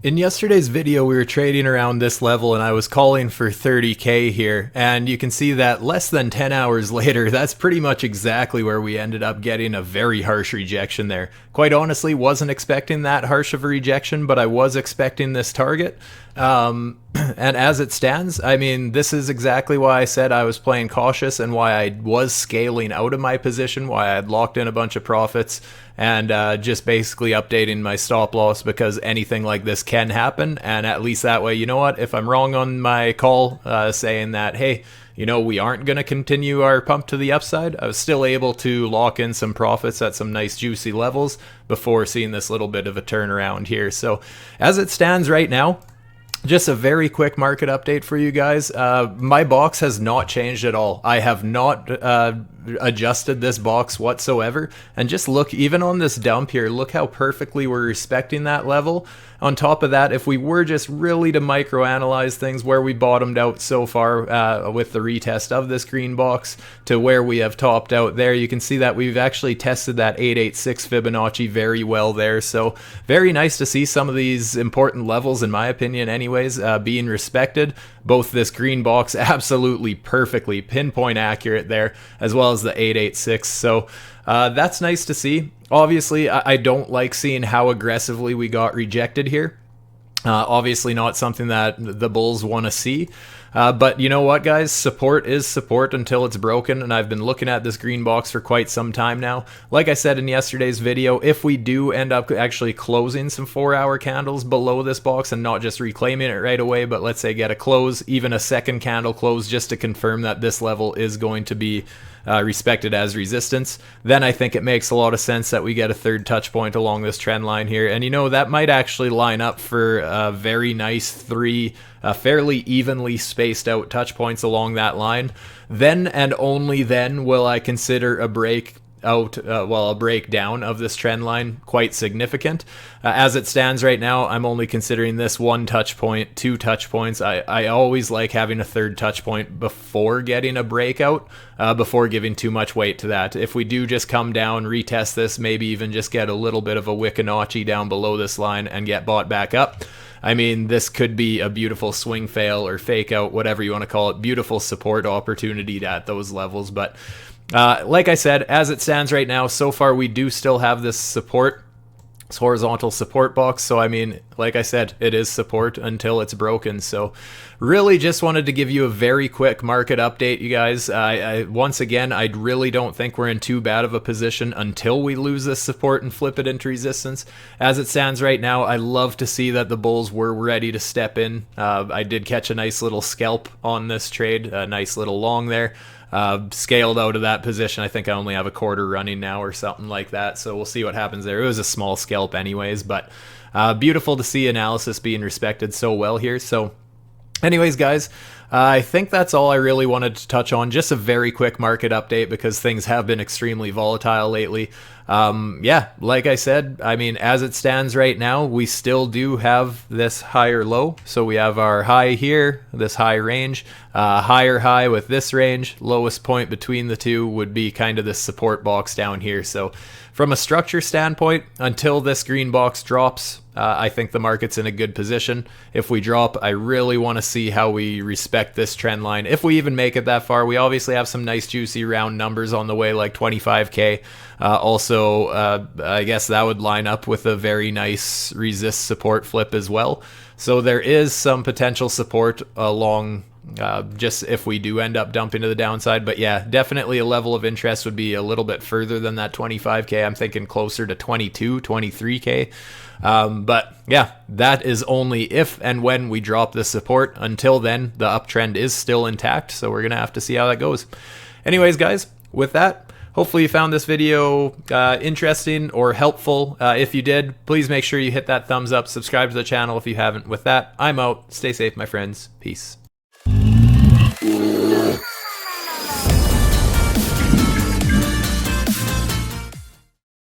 In yesterday's video, we were trading around this level and I was calling for 30k here, and you can see that less than 10 hours later, that's pretty much exactly where we ended up getting a very harsh rejection there. Quite honestly, wasn't expecting that harsh of a rejection, but I was expecting this target. And as it stands, I mean, this is exactly why I said I was playing cautious and why I was scaling out of my position, why I had locked in a bunch of profits and just basically updating my stop loss because anything like this can happen. And at least that way, you know what, if I'm wrong on my call saying that, hey, you know, we aren't going to continue our pump to the upside, I was still able to lock in some profits at some nice juicy levels before seeing this little bit of a turnaround here. So as it stands right now, just a very quick market update for you guys. My box has not changed at all. I have not adjusted this box whatsoever. And just look, even on this dump here, look how perfectly we're respecting that level. On top of that, if we were just really to microanalyze things where we bottomed out so far with the retest of this green box to where we have topped out there, you can see that we've actually tested that 886 Fibonacci very well there. So very nice to see some of these important levels, in my opinion anyways, being respected. Both this green box absolutely perfectly pinpoint accurate there, as well as the 886. So that's nice to see. Obviously, I don't like seeing how aggressively we got rejected here. Obviously not something that the bulls want to see. But you know what, guys? Support is support until it's broken, and I've been looking at this green box for quite some time now. Like I said in yesterday's video, if we do end up actually closing some 4-hour candles below this box and not just reclaiming it right away, but let's say get a close, even a second candle close, just to confirm that this level is going to be respected as resistance, then I think it makes a lot of sense that we get a third touch point along this trend line here. And you know, that might actually line up for a very nice three fairly evenly spaced out touch points along that line. Then and only then will I consider a a breakdown of this trend line quite significant. As it stands right now, I'm only considering this one touch point, 2 touch points. I always like having a third touch point before getting a breakout, before giving too much weight to that. If we do just come down, retest this, maybe even just get a little bit of a Wiccanacci down below this line and get bought back up, I mean, this could be a beautiful swing fail or fake out, whatever you want to call it, beautiful support opportunity at those levels. But like I said, as it stands right now, so far we do still have this support, this horizontal support box. So I mean, like I said, it is support until it's broken. So really just wanted to give you a very quick market update, you guys. Once again, I really don't think we're in too bad of a position until we lose this support and flip it into resistance. As it stands right now, I love to see that the bulls were ready to step in. I did catch a nice little scalp on this trade, a nice little long there. Scaled out of that position. I think I only have a quarter running now or something like that, so we'll see what happens there. It was a small scalp anyways, but beautiful to see analysis being respected so well here. So anyways, guys, I think that's all I really wanted to touch on. Just a very quick market update because things have been extremely volatile lately. Yeah, like I said, I mean, as it stands right now, we still do have this higher low. So we have our high here, this high range, higher high with this range. Lowest point between the two would be kind of this support box down here. So from a structure standpoint, until this green box drops, I think the market's in a good position. If we drop, I really want to see how we respect this trend line. If we even make it that far, we obviously have some nice juicy round numbers on the way, like 25k. Also, I guess that would line up with a very nice resist support flip as well. So there is some potential support along just if we do end up dumping to the downside. But yeah, definitely a level of interest would be a little bit further than that 25k. I'm thinking closer to 22, 23k. But yeah, that is only if and when we drop this support. Until then, the uptrend is still intact, so we're gonna have to see how that goes. Anyways, guys, with that, hopefully you found this video interesting or helpful. If you did, please make sure you hit that thumbs up, subscribe to the channel if you haven't. With that, I'm out. Stay safe, my friends. Peace.